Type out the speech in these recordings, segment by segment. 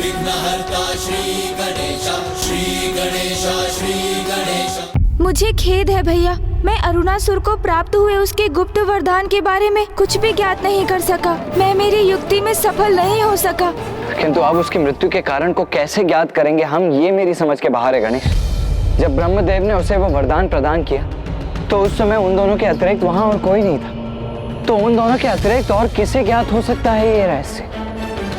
विघ्नहर्ता श्री गणेश, श्री गणेश, श्री गणेश। मुझे खेद है भैया, मैं अरुणासुर को प्राप्त हुए उसके गुप्त वरदान के बारे में कुछ भी ज्ञात नहीं कर सका। मैं मेरी युक्ति में सफल नहीं हो सका। किंतु अब उसकी मृत्यु के कारण को कैसे ज्ञात करेंगे हम, ये मेरी समझ के बाहर है गणेश। जब ब्रह्मदेव ने उसे वो वरदान प्रदान किया तो उस समय उन दोनों के अतिरिक्त वहां और कोई नहीं था। तो उन दोनों के अतिरिक्त और किसे ज्ञात हो सकता है ये रहस्य?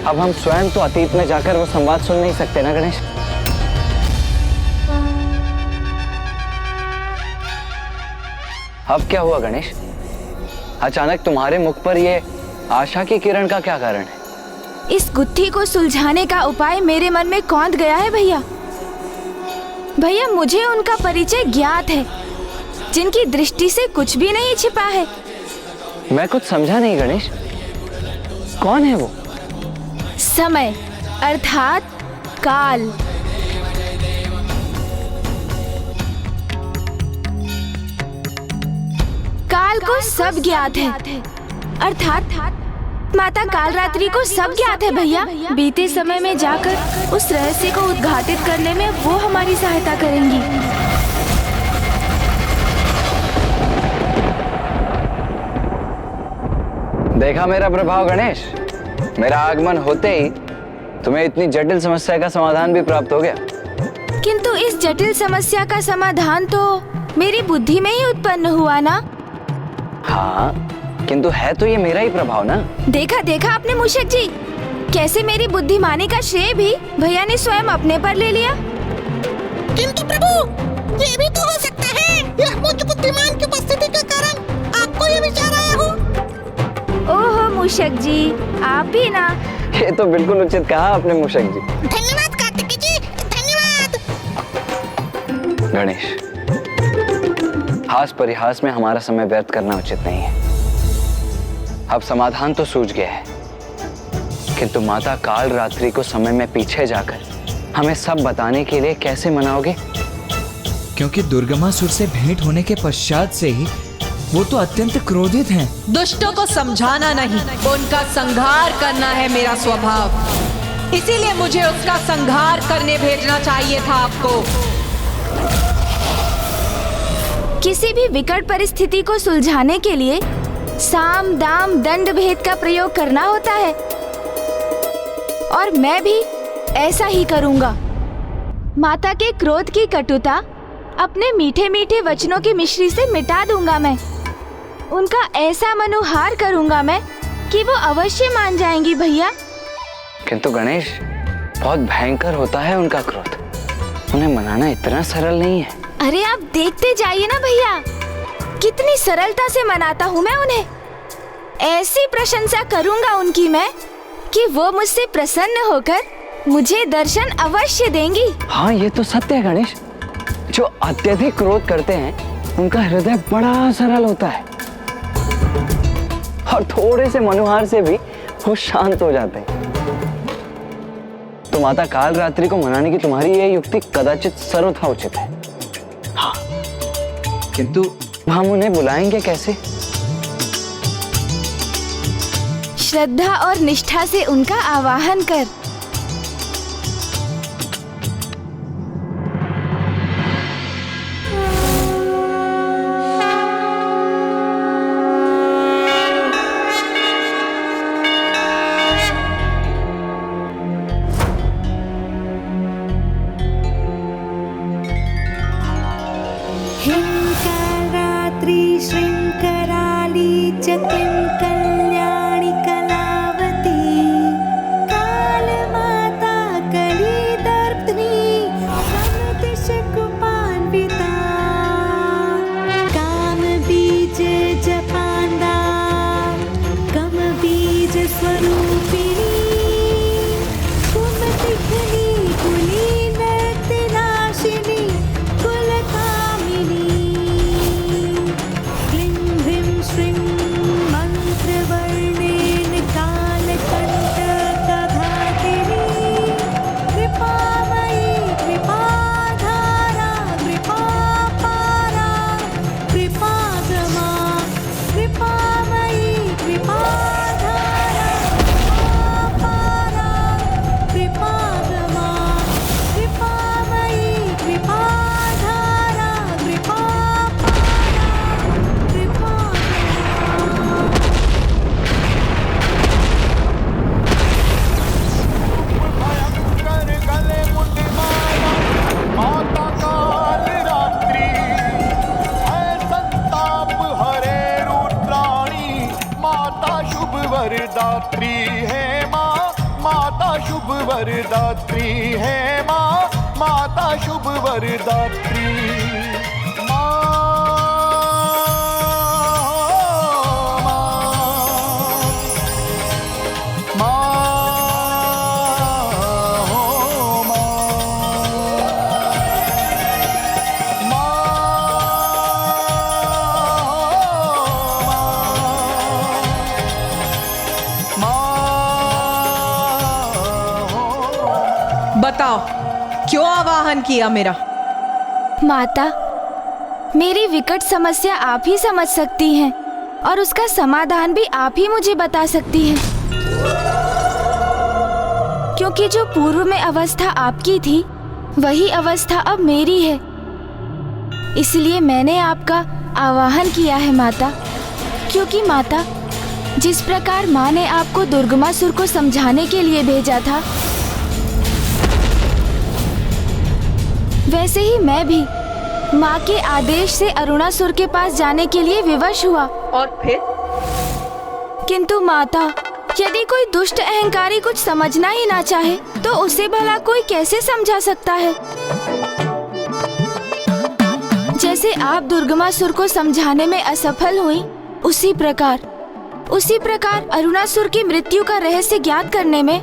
अब हम स्वयं तो अतीत में जाकर वो संवाद सुन नहीं सकते ना गणेश। अब क्या हुआ गणेश? अचानक तुम्हारे मुख पर ये आशा की किरण का क्या कारण है? इस गुत्थी को सुलझाने का उपाय मेरे मन में कौंध गया है भैया। भैया मुझे उनका परिचय ज्ञात है, जिनकी दृष्टि से कुछ भी नहीं छिपा है। मैं कुछ समझा नहीं गणेश, कौन है वो? समय अर्थात काल। काल को सब ज्ञात है, अर्थात माता कालरात्रि को सब ज्ञात है भैया। बीते समय में जाकर उस रहस्य को उद्घाटित करने में वो हमारी सहायता करेंगी। देखा मेरा प्रभाव गणेश, मेरा आगमन होते ही तुम्हें इतनी जटिल समस्या का समाधान भी प्राप्त हो गया। किंतु इस जटिल समस्या का समाधान तो मेरी बुद्धि में ही उत्पन्न हुआ ना। हाँ, किंतु है तो ये मेरा ही प्रभाव ना। देखा देखा आपने मूषक जी, कैसे मेरी बुद्धिमानी का श्रेय भी भैया ने स्वयं अपने पर ले लिया। किंतु प्रभु, ये भी तो हो सकता है यह मुझ बुद्धिमान की उपस्थिति के कारण आपको ये विचार आया हो। ओहो मूषक जी, आप भी ना। ये तो बिल्कुल उचित कहा आपने मूषक जी। धन्यवाद कार्तिकेय जी, धन्यवाद। गणेश, हास परिहास में हमारा समय व्यर्थ करना उचित नहीं है। अब समाधान तो सूझ गया है, किंतु माता कालरात्रि को समय में पीछे जाकर हमें सब बताने के लिए कैसे मनाओगे? क्योंकि दुर्गमासुर से भेंट होने के पश्चात से ही वो तो अत्यंत क्रोधित हैं। दुष्टों को समझाना नहीं, उनका संहार करना है मेरा स्वभाव। इसीलिए मुझे उसका संहार करने भेजना चाहिए था आपको। किसी भी विकट परिस्थिति को सुलझाने के लिए साम दाम दंड भेद का प्रयोग करना होता है, और मैं भी ऐसा ही करूंगा। माता के क्रोध की कटुता अपने मीठे मीठे वचनों की मिश्री से मिटा दूंगा मैं। उनका ऐसा मनुहार करूंगा मैं कि वो अवश्य मान जाएंगी भैया। किंतु गणेश, बहुत भयंकर होता है उनका क्रोध, उन्हें मनाना इतना सरल नहीं है। अरे आप देखते जाइए ना भैया, कितनी सरलता से मनाता हूँ मैं उन्हें। ऐसी प्रशंसा करूंगा उनकी मैं कि वो मुझसे प्रसन्न होकर मुझे दर्शन अवश्य देंगी। हाँ, ये तो सत्य है गणेश। जो अत्यधिक क्रोध करते हैं उनका हृदय बड़ा सरल होता है, और थोड़े से मनुहार से भी वो शांत हो जाते हैं। तो माता कालरात्रि को मनाने की तुम्हारी ये युक्ति कदाचित सर्वथा उचित है। हाँ, किंतु हम उन्हें बुलाएंगे कैसे? श्रद्धा और निष्ठा से उनका आवाहन कर। श्रृंखराली च किं कल्याणि कलावती काल वरदात्री है माँ, माता शुभ वरदात्री। बताओ क्यों आवाहन किया मेरा? माता, मेरी विकट समस्या आप ही समझ सकती हैं और उसका समाधान भी आप ही मुझे बता सकती हैं। क्योंकि जो पूर्व में अवस्था आपकी थी वही अवस्था अब मेरी है, इसलिए मैंने आपका आवाहन किया है माता। क्योंकि माता, जिस प्रकार माँ ने आपको दुर्गमासुर को समझाने के लिए भेजा था, वैसे ही मैं भी माँ के आदेश से अरुणासुर के पास जाने के लिए विवश हुआ। और फिर? किंतु माता, यदि कोई दुष्ट अहंकारी कुछ समझना ही ना चाहे तो उसे भला कोई कैसे समझा सकता है? जैसे आप दुर्गमासुर को समझाने में असफल हुई, उसी प्रकार अरुणासुर की मृत्यु का रहस्य ज्ञात करने में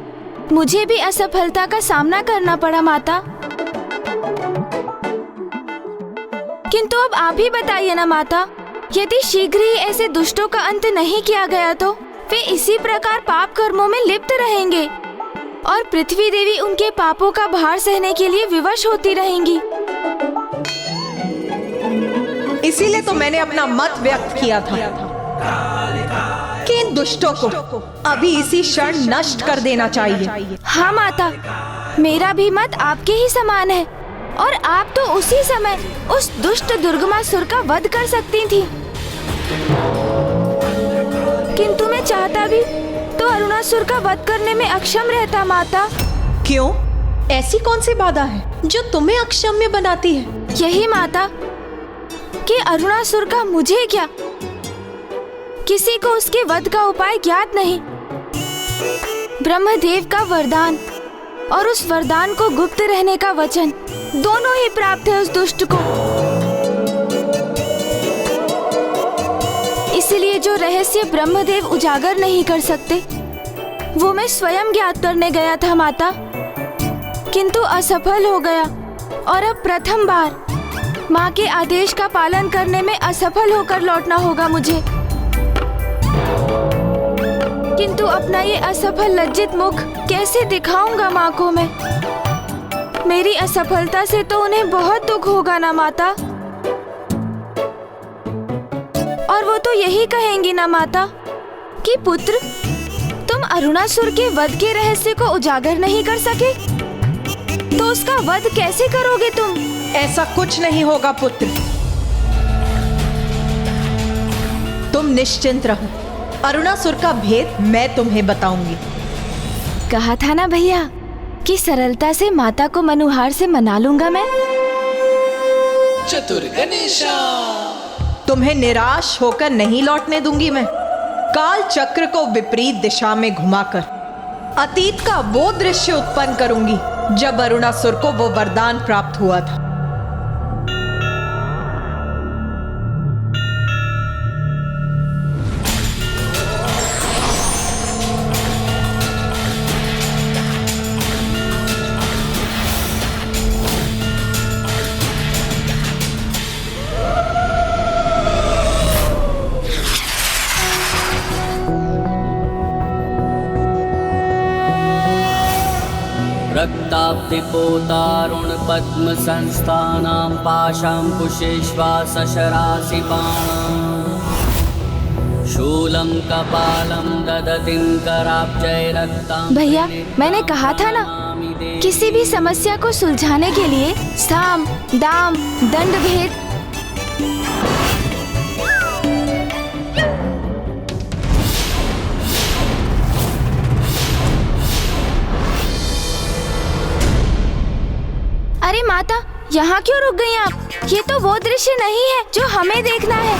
मुझे भी असफलता का सामना करना पड़ा माता। किंतु अब आप ही बताइए ना माता, यदि शीघ्र ही ऐसे दुष्टों का अंत नहीं किया गया तो वे इसी प्रकार पाप कर्मों में लिप्त रहेंगे और पृथ्वी देवी उनके पापों का भार सहने के लिए विवश होती रहेंगी। इसीलिए तो मैंने अपना मत व्यक्त किया था कि इन दुष्टों को अभी इसी क्षण नष्ट कर देना चाहिए। हाँ माता, मेरा भी मत आपके ही समान है और आप तो उसी समय उस दुष्ट दुर्गमासुर का वध कर सकती थी। किंतु मैं चाहता भी तो अरुणासुर का वध करने में अक्षम रहता माता। क्यों? ऐसी कौन सी बाधा है जो तुम्हें अक्षम्य बनाती है? यही माता कि अरुणासुर का मुझे क्या, किसी को उसके वध का उपाय ज्ञात नहीं। ब्रह्मदेव का वरदान और उस वरदान को गुप्त रहने का वचन दोनों ही प्राप्त है उस दुष्ट को। इसलिए जो रहस्य ब्रह्मदेव उजागर नहीं कर सकते वो मैं स्वयं ज्ञात करने गया था माता, किंतु असफल हो गया और अब प्रथम बार माँ के आदेश का पालन करने में असफल होकर लौटना होगा मुझे। किंतु अपना ये असफल लज्जित मुख कैसे दिखाऊंगा माँ को मैं? मेरी असफलता से तो उन्हें बहुत दुख होगा ना माता। और वो तो यही कहेंगी ना माता कि पुत्र, तुम अरुणासुर के वध के रहस्य को उजागर नहीं कर सके, तो उसका वध कैसे करोगे तुम? ऐसा कुछ नहीं होगा पुत्र, तुम निश्चिंत रहो। अरुणासुर का भेद मैं तुम्हें बताऊंगी। कहा था ना भैया कि सरलता से माता को मनुहार से मना लूंगा मैं। चतुर गणेशा, तुम्हें निराश होकर नहीं लौटने दूंगी मैं। काल चक्र को विपरीत दिशा में घुमाकर अतीत का वो दृश्य उत्पन्न करूंगी जब अरुणासुर को वो वरदान प्राप्त हुआ था। रक्ताब्धिपोतारुण पद्म संस्थानां पाशांकुशेष्वा सशरासि बाणां शूलं कपालं ददतिं कराब्जय रक्तां। भैया, मैंने कहा था ना, किसी भी समस्या को सुलझाने के लिए साम, दाम, दंड भेद अरे माता, यहाँ क्यों रुक गई आप? ये तो वो दृश्य नहीं है जो हमें देखना है।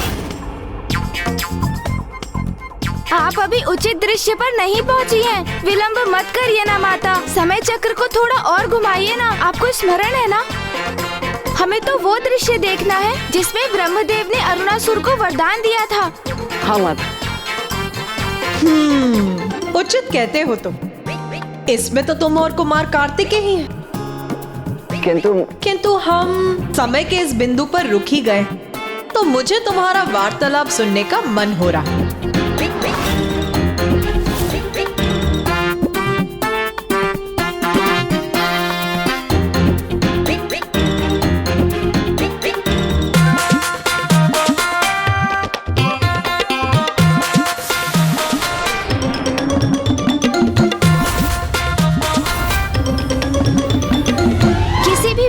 आप अभी उचित दृश्य पर नहीं पहुंची हैं। विलंब मत करिए ना माता, समय चक्र को थोड़ा और घुमाइए ना। आपको स्मरण है ना, हमें तो वो दृश्य देखना है जिसमें ब्रह्मदेव ने अरुणासुर को वरदान दिया था। हाँ माता। उचित कहते हो तुम। इसमें तो तुम और कुमार कार्तिक ही हैं। किंतु हम समय के इस बिंदु पर रुक ही गए, तो मुझे तुम्हारा वार्तालाप सुनने का मन हो रहा।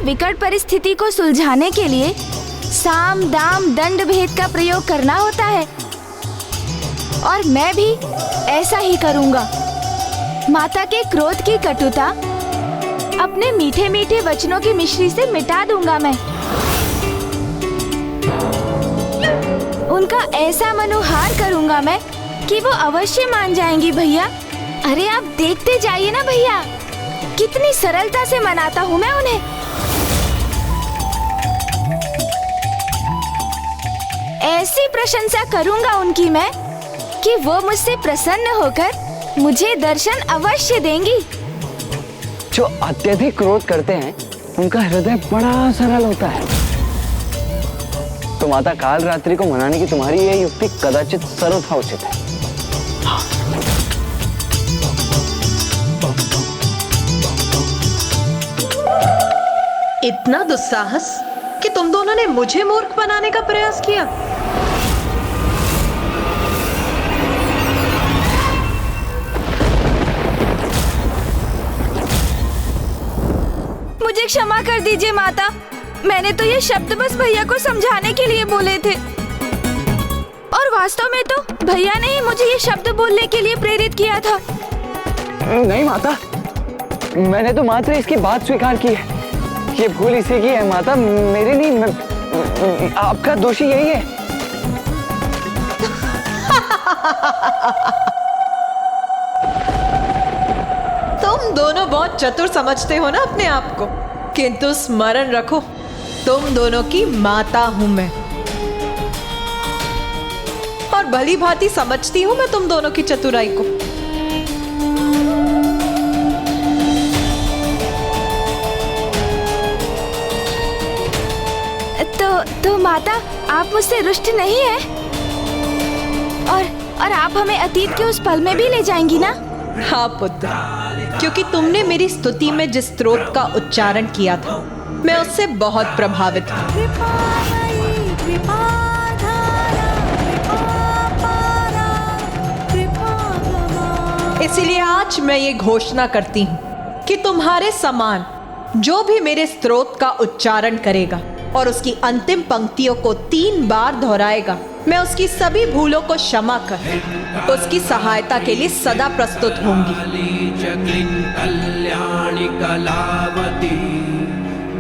विकट परिस्थिति को सुलझाने के लिए साम दाम दंड भेद का प्रयोग करना होता है, और मैं भी ऐसा ही करूंगा। माता के क्रोध की कटुता अपने मीठे मीठे वचनों की मिश्री से मिटा दूंगा मैं। उनका ऐसा मनोहार करूंगा मैं कि वो अवश्य मान जाएंगी भैया। अरे आप देखते जाइए ना भैया, कितनी सरलता से मनाता हूँ मैं उन्हें। ऐसी प्रशंसा करूंगा उनकी मैं कि वो मुझसे प्रसन्न होकर मुझे दर्शन अवश्य देंगी। जो अत्यधिक क्रोध करते हैं उनका हृदय बड़ा सरल होता है। तो माता, काल रात्रि को मनाने की तुम्हारी यह युक्ति कदाचित सर्वथा उचित है। इतना दुस्साहस कि तुम दोनों ने मुझे मूर्ख बनाने का प्रयास किया। मुझे क्षमा कर दीजिए माता, मैंने तो ये शब्द बस भैया को समझाने के लिए बोले थे, और वास्तव में तो भैया ने ही मुझे ये शब्द बोलने के लिए प्रेरित किया था। नहीं माता, मैंने तो मात्र इसकी बात स्वीकार की है। ये भूल इसी की है माता, मेरे नहीं। आपका दोषी यही है। तुम दोनों बहुत चतुर समझते हो ना अपने आप को, किंतु स्मरण रखो, तुम दोनों की माता हूं मैं, और भली भांति समझती हूं मैं तुम दोनों की चतुराई को। तो माता, आप मुझसे रुष्ट नहीं है, और आप हमें अतीत के उस पल में भी ले जाएंगी ना? हाँ पुत्र, क्योंकि तुमने मेरी स्तुति में जिस स्तोत्र का उच्चारण किया था, मैं उससे बहुत प्रभावित हूँ। इसीलिए आज मैं ये घोषणा करती हूँ कि तुम्हारे समान जो भी मेरे स्तोत्र का उच्चारण करेगा और उसकी अंतिम पंक्तियों को 3 बार दोहराएगा, मैं उसकी सभी भूलों को क्षमा कर उसकी सहायता के लिए सदा प्रस्तुत होंगी। कल्याणी कलावती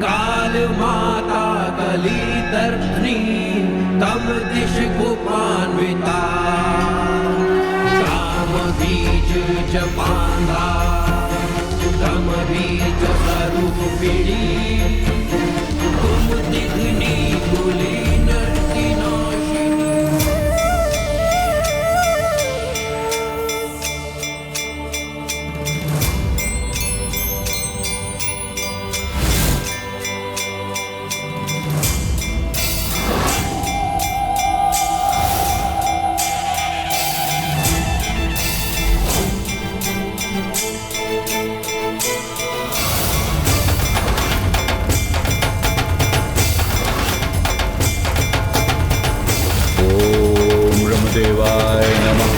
काल माता कली दर्शनी तम दिश गोपान्विता काम बीज जपांधा तम बीज स्वरूपिणी तुम दिग्नी कुली नर्ति नाशिनी। ब्रह्मदेवाय नमः।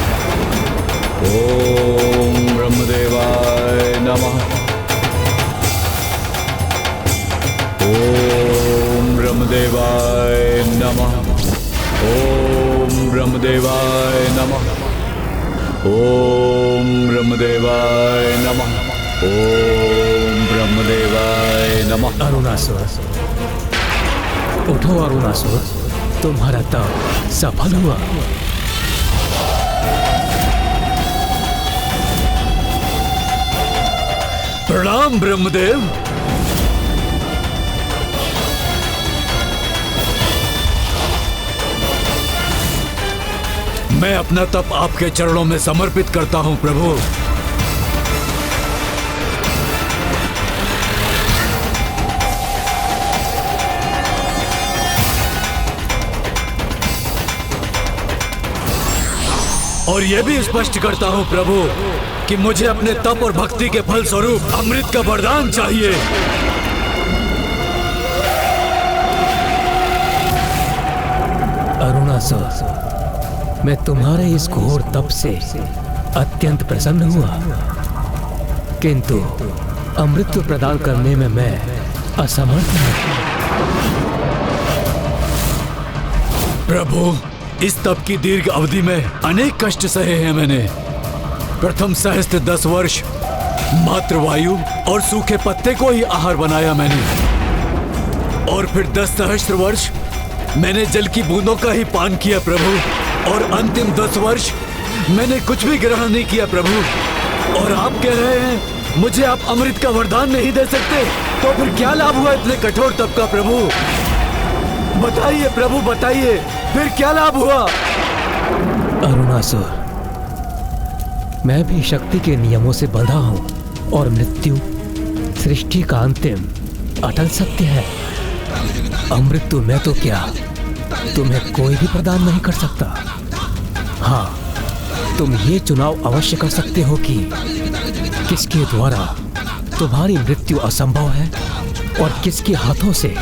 ओम ब्रह्मदेवाय नमः। ओम ब्रह्मदेवाय नमः। ओम ब्रह्मदेवाय नमः। ओम ब्रह्मदेवाय नमः। ओम ब्रह्मदेवाय नमः। अरुणासुर, उठो अरुणासुर, तुम्हारा तप सफल हुआ। प्रणाम ब्रह्मदेव। मैं अपना तप आपके चरणों में समर्पित करता हूं प्रभु। और यह भी स्पष्ट करता हूं प्रभु कि मुझे अपने तप और भक्ति के फल स्वरूप अमृत का वरदान चाहिए। अरुणासुर, मैं तुम्हारे इस घोर तप से अत्यंत प्रसन्न हुआ, किंतु अमृत प्रदान करने में मैं असमर्थ हूं। प्रभु, इस तप की दीर्घ अवधि में अनेक कष्ट सहे हैं मैंने। प्रथम सहस्त्र 10 वर्ष मात्र वायु और सूखे पत्ते को ही आहार बनाया मैंने, और फिर 10 सहस्त्र वर्ष मैंने जल की बूंदों का ही पान किया प्रभु, और अंतिम 10 वर्ष मैंने कुछ भी ग्रहण नहीं किया प्रभु। और आप कह रहे हैं मुझे आप अमृत का वरदान नहीं दे सकते, तो फिर क्या लाभ हुआ इतने कठोर तप का प्रभु? बताइए प्रभु, बताइए, फिर क्या लाभ हुआ? अरुणासुर, मैं भी शक्ति के नियमों से बंधा हूं, और मृत्यु सृष्टि का अंतिम अटल सत्य है। अमृत्यु में तो क्या, तुम्हें कोई भी प्रदान नहीं कर सकता। हाँ, तुम ये चुनाव अवश्य कर सकते हो कि किसके द्वारा तुम्हारी मृत्यु असंभव है और किसके हाथों से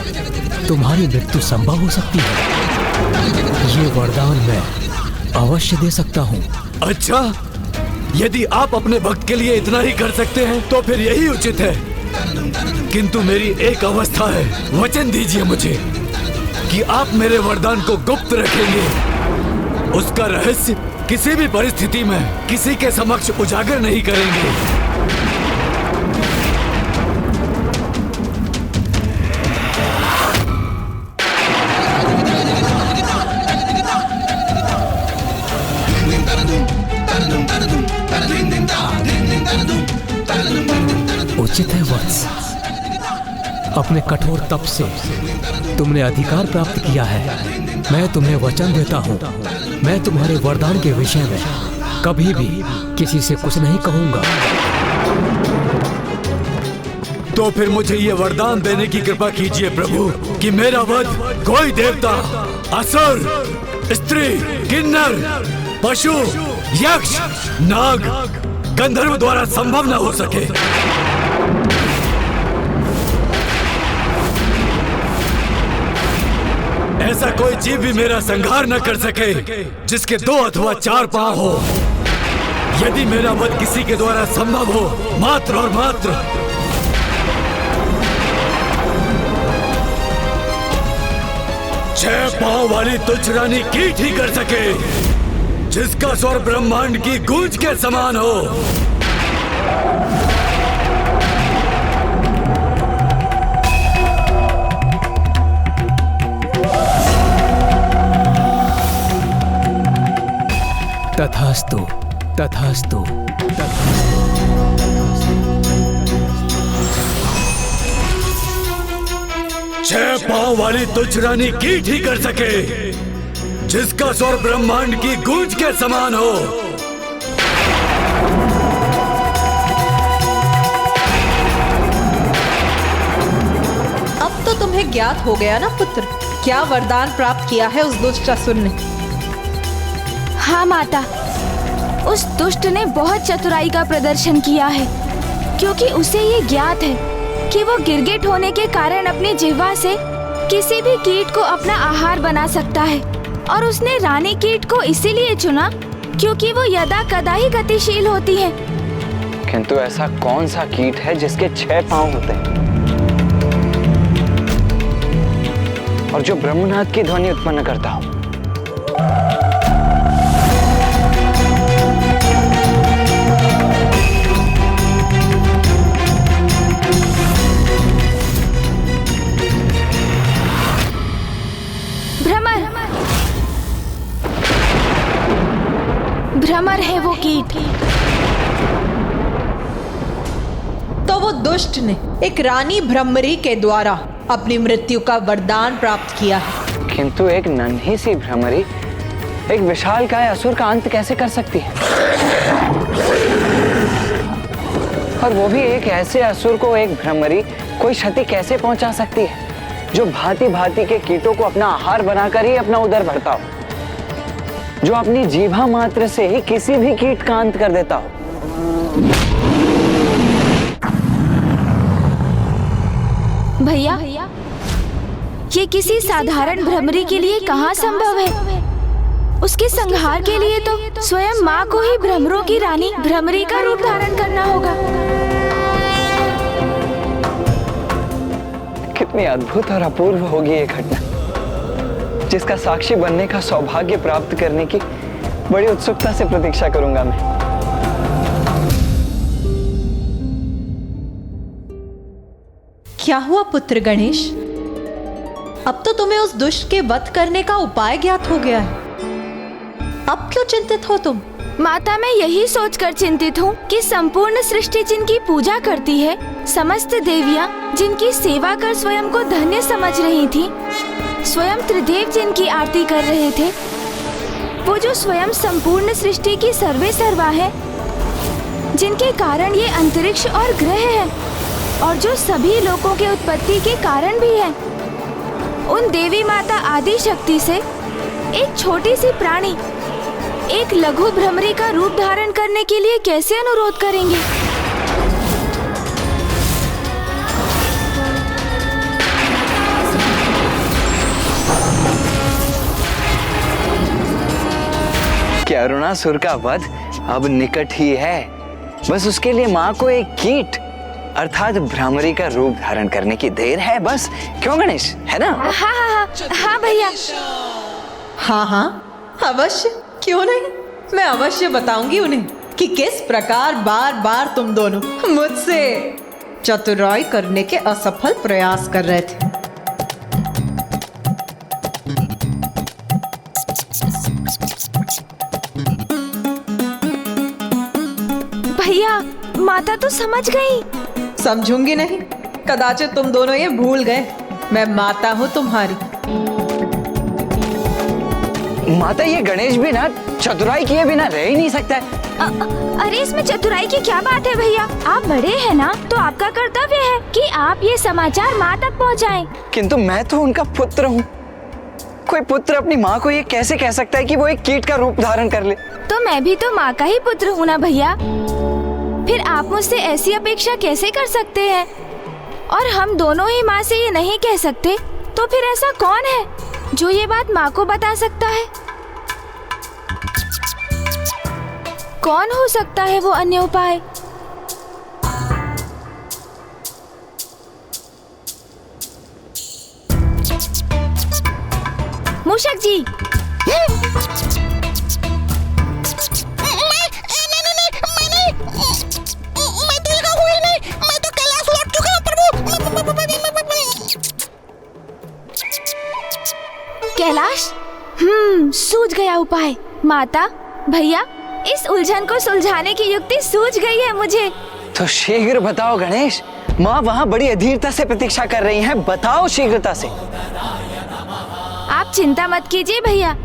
तुम्हारी मृत्यु संभव हो सकती है। ये वरदान मैं अवश्य दे सकता हूँ। अच्छा, यदि आप अपने भक्त के लिए इतना ही कर सकते हैं तो फिर यही उचित है, किंतु मेरी एक अवस्था है। वचन दीजिए मुझे कि आप मेरे वरदान को गुप्त रखेंगे, उसका रहस्य किसी भी परिस्थिति में किसी के समक्ष उजागर नहीं करेंगे। उचित है वत्स, अपने कठोर तप से तुमने अधिकार प्राप्त किया है। मैं तुम्हें वचन देता हूँ, मैं तुम्हारे वरदान के विषय में कभी भी किसी से कुछ नहीं कहूंगा। तो फिर मुझे ये वरदान देने की कृपा कीजिए प्रभु कि मेरा वध कोई देवता, असुर, स्त्री, किन्नर, पशु, यक्ष, नाग, गंधर्व द्वारा संभव न हो सके। ऐसा कोई जीव भी मेरा संहार न कर सके जिसके 2 अथवा 4 पांव हो। यदि मेरा वध किसी के द्वारा संभव हो, मात्र और मात्र 6 पांव वाली तुच्छ रानी कीट ही कर सके, जिसका स्वर ब्रह्मांड की गूंज के समान हो। तथास्तु, तथास्तु, छह पांव वाली तुच्छ रानी कीट ही कर सके, जिसका स्वर ब्रह्मांड की गूंज के समान हो। अब तो तुम्हें ज्ञात हो गया ना पुत्र, क्या वरदान प्राप्त किया है उस दुष्ट असुर ने। हाँ माता, उस दुष्ट ने बहुत चतुराई का प्रदर्शन किया है, क्योंकि उसे ये ज्ञात है कि वो गिरगिट होने के कारण अपनी जिह्वा से किसी भी कीट को अपना आहार बना सकता है, और उसने रानी कीट को इसीलिए चुना क्योंकि वो यदा कदा ही गतिशील होती है। किंतु ऐसा कौन सा कीट है जिसके 6 पांव होते हैं और जो ब्रह्मनाद की ध्वनि उत्पन्न करता हो? भ्रमर है वो कीट। तो वो दुष्ट ने एक रानी भ्रमरी के द्वारा अपनी मृत्यु का वरदान प्राप्त किया है। किंतु एक नन्ही सी भ्रमरी एक विशालकाय असुर का अंत कैसे कर सकती है? और वो भी एक ऐसे असुर को एक भ्रमरी कोई क्षति कैसे पहुंचा सकती है जो भांति भांति के कीटों को अपना आहार बनाकर ही अपना उदर भरता हो, जो अपनी जीभा मात्र से ही किसी भी कीट का अंत कर देता हो। भैया, ये किसी साधारण भ्रमरी के लिए कहाँ संभव है? उसके संहार के लिए तो स्वयं माँ को ही भ्रमरों की रानी भ्रमरी का रूप धारण करना होगा। कितनी अद्भुत और अपूर्व होगी ये घटना, जिसका साक्षी बनने का सौभाग्य प्राप्त करने की बड़ी उत्सुकता से प्रतीक्षा करूंगा मैं। क्या हुआ पुत्र गणेश? अब तो तुम्हें उस दुष्ट के वध करने का उपाय ज्ञात हो गया है। अब क्यों चिंतित हो तुम? माता, मैं यही सोचकर चिंतित हूँ कि संपूर्ण सृष्टि जिनकी पूजा करती है, समस्त देवियाँ जिनकी सेवा कर स्वयं को धन्य समझ रही थी, स्वयं त्रिदेव जिनकी आरती कर रहे थे, वो जो स्वयं संपूर्ण सृष्टि की सर्वे सर्वा है, जिनके कारण ये अंतरिक्ष और ग्रह है, और जो सभी लोकों के उत्पत्ति के कारण भी है, उन देवी माता आदि शक्ति से एक छोटी सी प्राणी एक लघु भ्रमरी का रूप धारण करने के लिए कैसे अनुरोध करेंगे? कि अरुणासुर का वध अब निकट ही है। बस उसके लिए माँ को एक कीट अर्थात भ्रमरी का रूप धारण करने की देर है बस। क्यों गणेश, है ना? हाँ भैया। हाँ, अवश्य, क्यों नहीं। मैं अवश्य बताऊंगी उन्हें कि किस प्रकार बार बार तुम दोनों मुझसे चतुराई करने के असफल प्रयास कर रहे थे। भैया, माता तो समझ गई। समझूंगी नहीं, कदाचित तुम दोनों ये भूल गए मैं माता हूँ तुम्हारी। माता, ये गणेश भी ना चतुराई किए बिना रह ही नहीं सकता है। अरे इसमें चतुराई की क्या बात है भैया? आप बड़े हैं ना, तो आपका कर्तव्य है कि आप ये समाचार माँ तक पहुँचाएं। किंतु मैं तो उनका पुत्र हूँ। कोई पुत्र अपनी माँ को ये कैसे कह सकता है कि वो एक कीट का रूप धारण कर ले? तो मैं भी तो माँ का ही पुत्र हूँ ना भैया, फिर आप मुझसे ऐसी अपेक्षा कैसे कर सकते हैं? और हम दोनों ही माँ से ये नहीं कह सकते, तो फिर ऐसा कौन है जो ये बात माँ को बता सकता है? कौन हो सकता है वो अन्य उपाय? मूषक जी। कैलाश, सूझ गया उपाय। माता, भैया, इस उलझन को सुलझाने की युक्ति सूझ गई है मुझे। तो शीघ्र बताओ गणेश, माँ वहाँ बड़ी अधीरता से प्रतीक्षा कर रही हैं, बताओ शीघ्रता से। आप चिंता मत कीजिए भैया,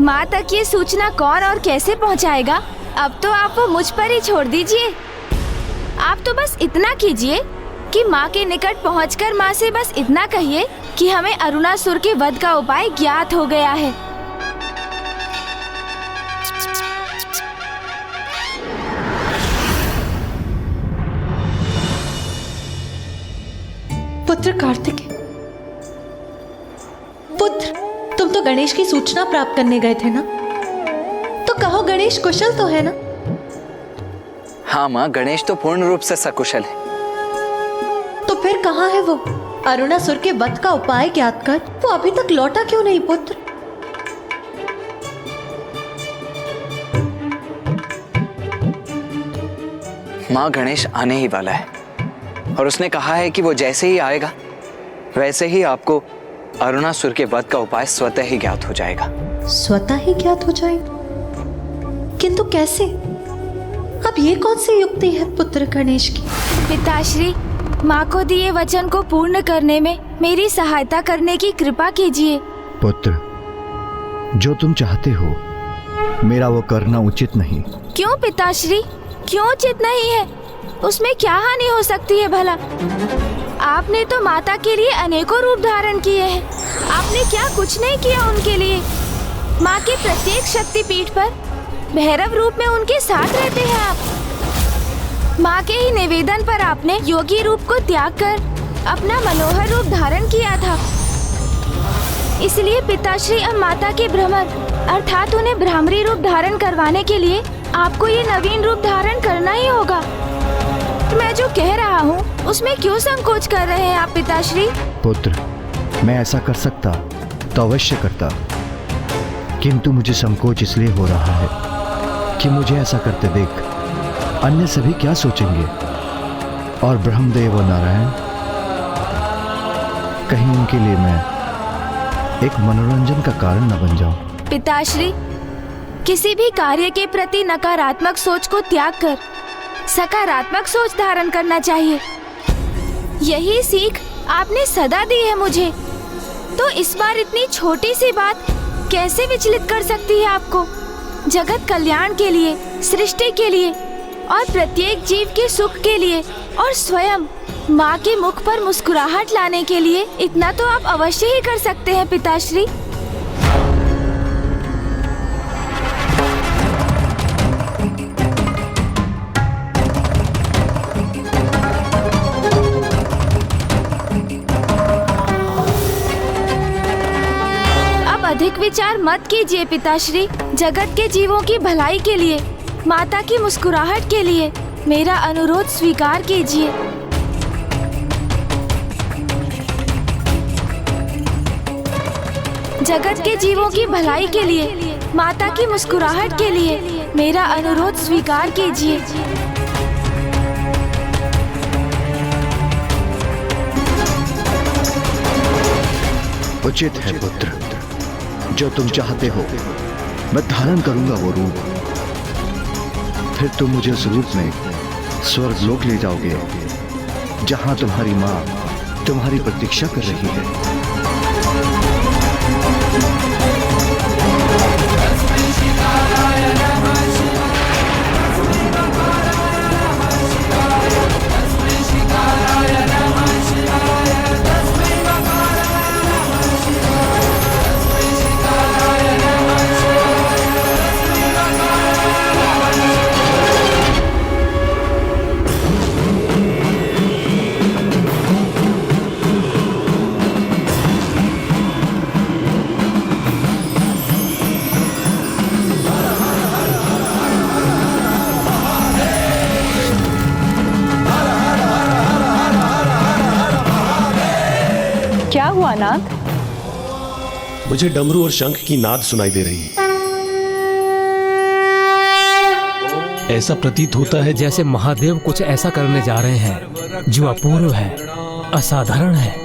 माँ तक ये सूचना कौन और कैसे पहुँचाएगा, अब तो आप वो मुझ पर ही छोड़ दीजिए। आप तो बस इतना कीजिए कि माँ के निकट पहुँचकर माँ से बस इतना कहिए कि हमें अरुणासुर के वध का उपाय ज्ञात हो गया है। पुत्र कार्तिकेय, पुत्र, तुम तो गणेश की सूचना प्राप्त करने गए थे ना? तो कहो गणेश कुशल तो है ना? हाँ माँ, गणेश तो पूर्ण रूप से सकुशल है। तो फिर कहाँ है वो? अरुणासुर के वध का उपाय ज्ञात कर वो अभी तक लौटा क्यों नहीं पुत्र? माँ, गणेश आने ही वाला है और उसने कहा है कि वो जैसे ही आएगा वैसे ही आपको अरुणासुर के वध का उपाय स्वतः ही ज्ञात हो जाएगा। स्वतः ही ज्ञात हो जाएगा? किंतु कैसे? अब ये कौन सी युक्ति है पुत्र गणेश की? पिताश्री, माँ को दिए वचन को पूर्ण करने में मेरी सहायता करने की कृपा कीजिए। पुत्र, जो तुम चाहते हो मेरा वो करना उचित नहीं। क्यों पिताश्री, क्यों उचित नहीं है? उसमें क्या हानि हो सकती है भला? आपने तो माता के लिए अनेकों रूप धारण किए हैं। आपने क्या कुछ नहीं किया उनके लिए? माँ के प्रत्येक शक्तिपीठ पर भैरव रूप में उनके साथ रहते हैं आप। माँ के ही निवेदन पर आपने योगी रूप को त्याग कर अपना मनोहर रूप धारण किया था। इसलिए पिताश्री अब माता के भ्रमर अर्थात उन्हें भ्रामरी रूप धारण करवाने के लिए आपको ये नवीन रूप धारण करना ही होगा। मैं जो कह रहा हूँ उसमें क्यों संकोच कर रहे हैं आप पिताश्री? पुत्र, मैं ऐसा कर सकता तो अवश्य करता, किंतु मुझे संकोच इसलिए हो रहा है कि मुझे ऐसा करते देख अन्य सभी क्या सोचेंगे, और ब्रह्मदेव और नारायण, कहीं उनके लिए मैं एक मनोरंजन का कारण न बन जाऊं। पिताश्री, किसी भी कार्य के प्रति नकारात्मक सोच को त्याग कर सकारात्मक सोच धारण करना चाहिए। यही सीख आपने सदा दी है मुझे, तो इस बार इतनी छोटी सी बात कैसे विचलित कर सकती है आपको? जगत कल्याण के लिए, सृष्टि के लिए और प्रत्येक जीव के सुख के लिए और स्वयं माँ के मुख पर मुस्कुराहट लाने के लिए इतना तो आप अवश्य ही कर सकते हैं पिताश्री। अब अधिक विचार मत कीजिए पिताश्री। जगत के जीवों की भलाई के लिए, माता की मुस्कुराहट के लिए मेरा अनुरोध स्वीकार कीजिए। जगत के जीवों की भलाई के लिए, माता की मुस्कुराहट के लिए मेरा अनुरोध स्वीकार कीजिए। उचित है पुत्र, जो तुम चाहते हो मैं धारण करूंगा वो रूप। फिर तुम मुझे उस रूप में स्वर्ग लोक ले जाओगे, जहां तुम्हारी माँ तुम्हारी प्रतीक्षा कर रही है। क्या हुआ नाथ? मुझे डमरू और शंख की नाद सुनाई दे रही है। ऐसा प्रतीत होता है जैसे महादेव कुछ ऐसा करने जा रहे हैं जो अपूर्व है, असाधारण है।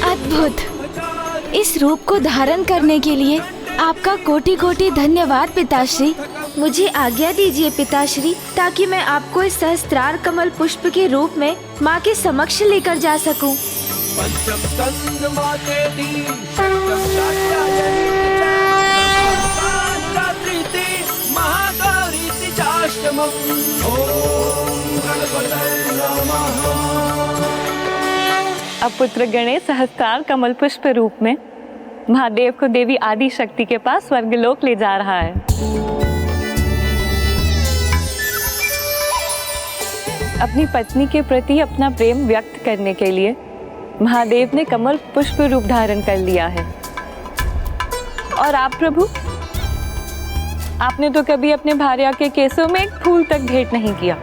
अद्भुत! इस रूप को धारण करने के लिए आपका कोटि कोटि धन्यवाद पिताश्री। मुझे आज्ञा दीजिए पिताश्री, ताकि मैं आपको इस सहस्त्रार कमल पुष्प के रूप में माँ के समक्ष लेकर जा सकूं। अब पुत्र गणेश सहस्त्रार कमल पुष्प रूप में महादेव को देवी आदि शक्ति के पास स्वर्गलोक ले जा रहा है। अपनी पत्नी के प्रति अपना प्रेम व्यक्त करने के लिए महादेव ने कमल पुष्प रूप धारण कर लिया है। और आप प्रभु, आपने तो कभी अपने भार्या के केसों में एक फूल तक भेंट नहीं किया।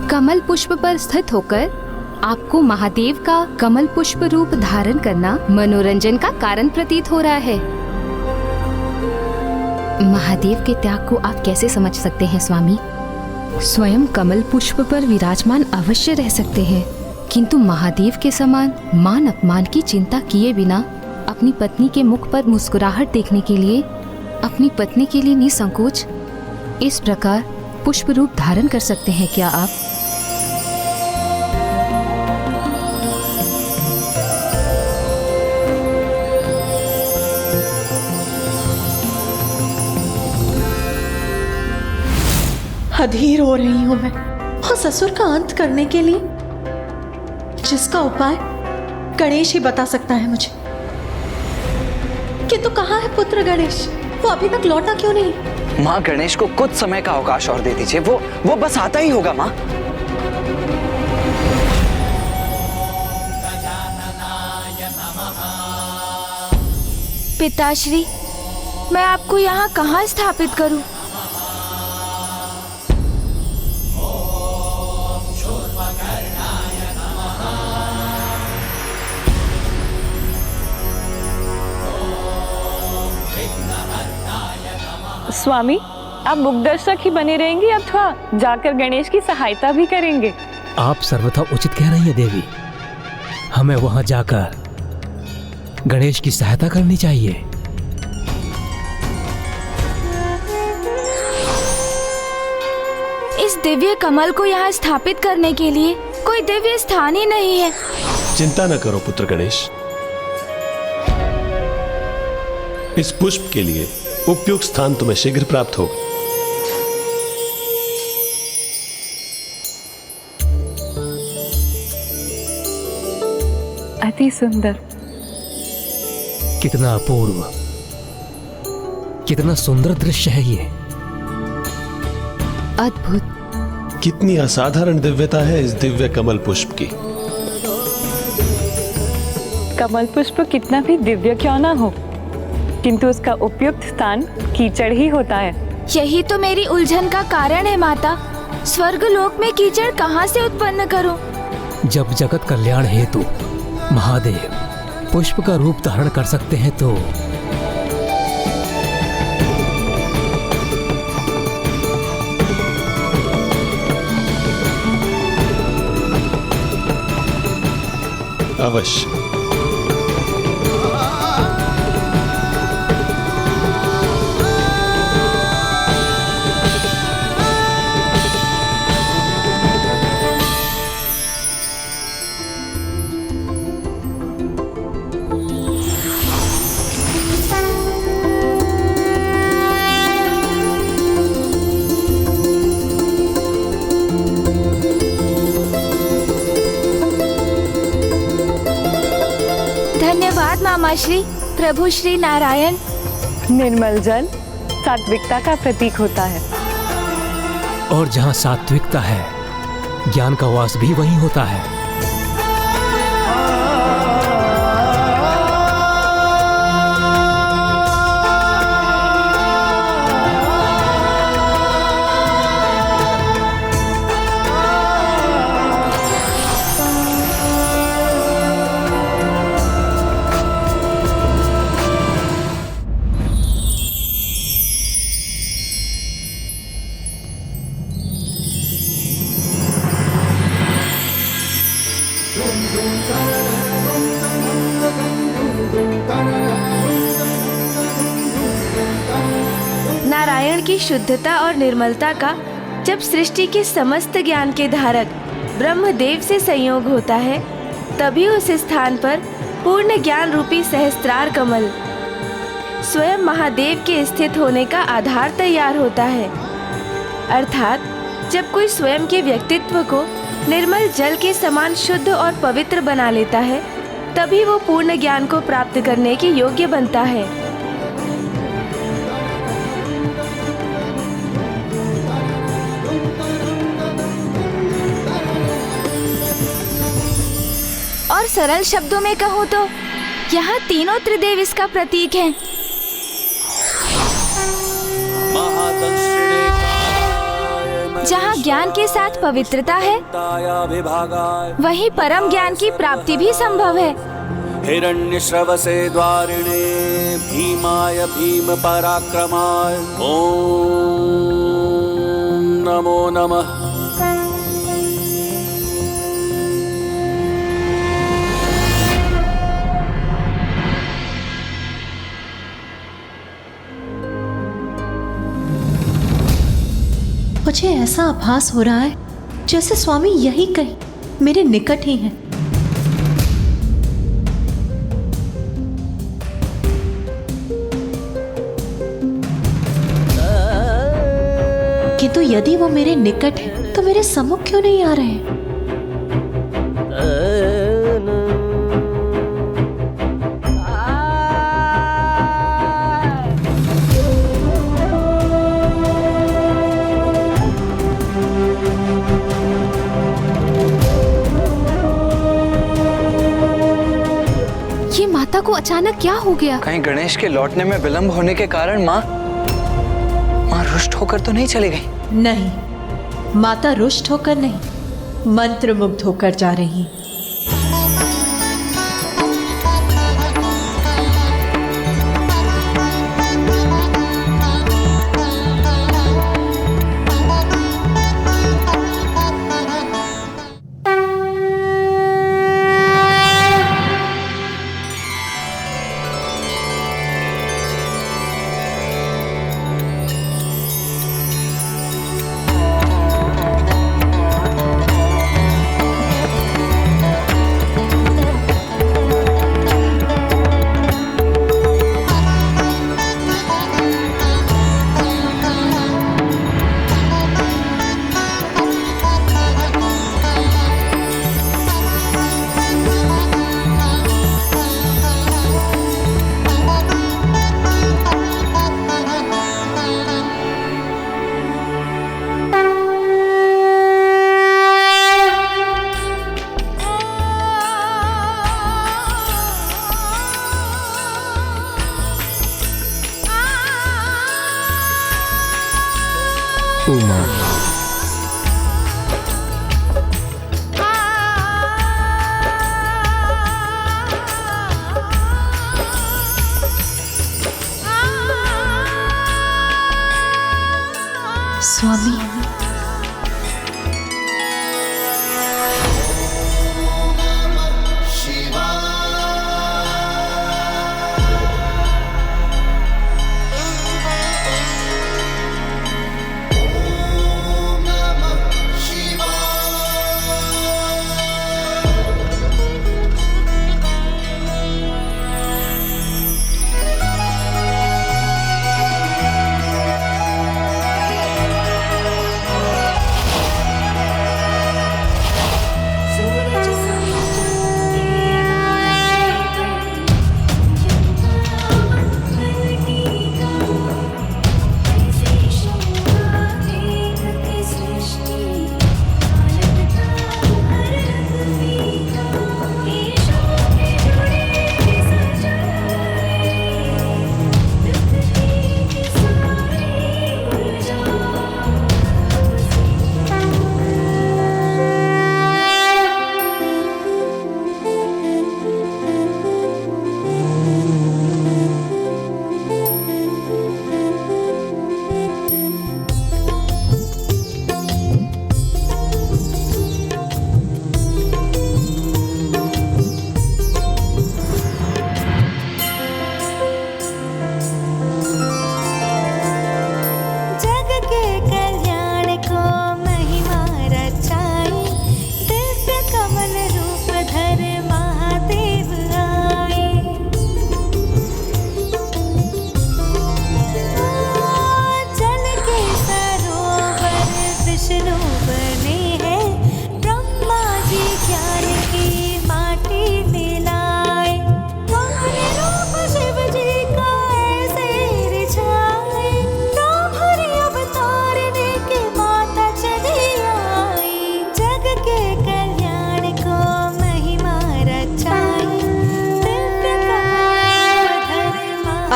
कमल पुष्प पर स्थित होकर आपको महादेव का कमल पुष्प रूप धारण करना मनोरंजन का कारण प्रतीत हो रहा है। महादेव के त्याग को आप कैसे समझ सकते हैं स्वामी? स्वयं कमल पुष्प पर विराजमान अवश्य रह सकते हैं, किंतु महादेव के समान मान अपमान की चिंता किए बिना अपनी पत्नी के मुख पर मुस्कुराहट देखने के लिए अपनी पत्नी के लिए निसंकोच इस प्रकार पुष्प रूप धारण कर सकते हैं क्या आप? अधीर हो रही हूं मैं उस असुर का अंत करने के लिए, जिसका उपाय गणेश ही बता सकता है मुझे। किंतु कहाँ है पुत्र गणेश? वो अभी तक लौटा क्यों नहीं? माँ, गणेश को कुछ समय का अवकाश और दे दीजिए, वो बस आता ही होगा माँ। पिताश्री, मैं आपको यहाँ कहाँ स्थापित करूं? स्वामी, आप मुखदर्शक ही बने रहेंगे अथवा जाकर गणेश की सहायता भी करेंगे? आप सर्वथा उचित कह रही है देवी। हमें वहां जाकर गणेश की सहायता करनी चाहिए। इस दिव्य कमल को यहाँ स्थापित करने के लिए कोई दिव्य स्थान ही नहीं है। चिंता न करो पुत्र गणेश, इस पुष्प के लिए उपयुक्त स्थान तुम्हें शीघ्र प्राप्त होगा। अति सुंदर, कितना अपूर्व, कितना सुंदर दृश्य है ये। अद्भुत। कितनी असाधारण दिव्यता है इस दिव्य कमल पुष्प की। कमल पुष्प कितना भी दिव्य क्यों ना हो, किंतु उसका उपयुक्त स्थान कीचड़ ही होता है। यही तो मेरी उलझन का कारण है माता। स्वर्ग लोक में कीचड़ कहाँ से उत्पन्न करूं? जब जगत कल्याण हेतु महादेव पुष्प का रूप धारण कर सकते हैं तो अवश्य। धन्यवाद मामा श्री, प्रभु श्री नारायण। निर्मल जल सात्विकता का प्रतीक होता है, और जहाँ सात्विकता है ज्ञान का वास भी वहीं होता है। नारायण की शुद्धता और निर्मलता का जब सृष्टि के समस्त ज्ञान के धारक ब्रह्मदेव से संयोग होता है, तभी उस स्थान पर पूर्ण ज्ञान रूपी सहस्त्रार कमल स्वयं महादेव के स्थित होने का आधार तैयार होता है। अर्थात जब कोई स्वयं के व्यक्तित्व को निर्मल जल के समान शुद्ध और पवित्र बना लेता है, तभी वो पूर्ण ज्ञान को प्राप्त करने के योग्य बनता है। सरल शब्दों में कहूँ तो यहाँ तीनों त्रिदेव इसका प्रतीक हैं। जहाँ ज्ञान के साथ पवित्रता है, वहीं परम ज्ञान की प्राप्ति भी संभव है। हिरण्यश्रवसे द्वारिणे भीमाय भीम पराक्रमाय ओम नमो नमः। मुझे ऐसा आभास हो रहा है जैसे स्वामी यही कहीं मेरे निकट ही हैं। किंतु यदि वो मेरे निकट है तो मेरे सम्मुख क्यों नहीं आ रहे हैं? ये माता को अचानक क्या हो गया? कहीं गणेश के लौटने में विलंब होने के कारण माँ रुष्ट होकर तो नहीं चली गई? नहीं, माता रुष्ट होकर नहीं, मंत्रमुग्ध होकर जा रही। उमा, स्वामी,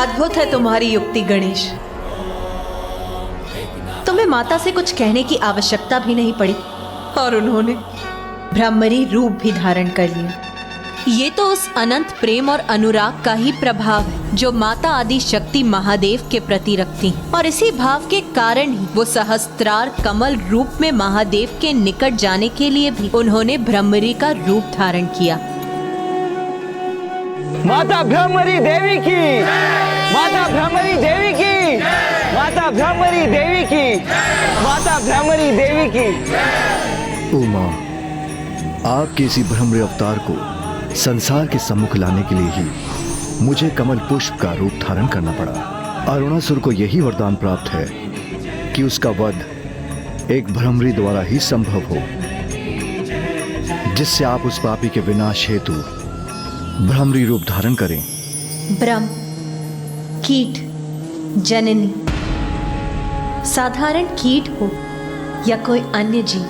अद्भुत है तुम्हारी युक्ति गणेश। तुम्हें माता से कुछ कहने की आवश्यकता भी नहीं पड़ी और उन्होंने ब्रह्मरी रूप भी धारण कर लिया। ये तो उस अनंत प्रेम और अनुराग का ही प्रभाव है जो माता आदि शक्ति महादेव के प्रति रखती हैं। और इसी भाव के कारण ही वो सहस्त्रार कमल रूप में महादेव के निकट जाने के लिए भी उन्होंने ब्रह्मरी का रूप धारण किया। माता ब्रह्मरी देवी की, माता ब्रह्मरी देवी की, माता ब्रह्मरी देवी की, माता ब्रह्मरी देवी की। उमा, आपके इसी ब्रह्मरी अवतार को संसार के सम्मुख लाने के लिए ही मुझे कमल पुष्प का रूप धारण करना पड़ा। अरुणासुर को यही वरदान प्राप्त है कि उसका वध एक भ्रमरी द्वारा ही संभव हो, जिससे आप उस पापी के विनाश हेतु भ्रमरी रूप धारण करें। ब्रह्म, कीट, जननी, साधारण कीट हो या कोई अन्य जीव,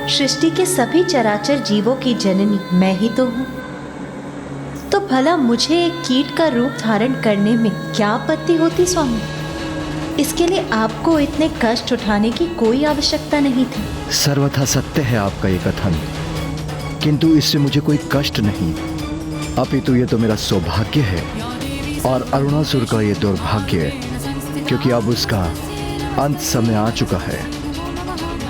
सृष्टि के सभी चराचर जीवों की जननी मैं ही तो हूँ। तो भला मुझे एक कीट का रूप धारण करने में क्या आपत्ति होती स्वामी? इसके लिए आपको इतने कष्ट उठाने की कोई आवश्यकता नहीं थी। सर्वथा सत्य है आपका ये कथन, किंतु इससे मुझे कोई कष्ट नहीं, अपितु ये तो मेरा सौभाग्य है और अरुणासुर का ये दुर्भाग्य है, क्योंकि अब उसका अंत समय आ चुका है।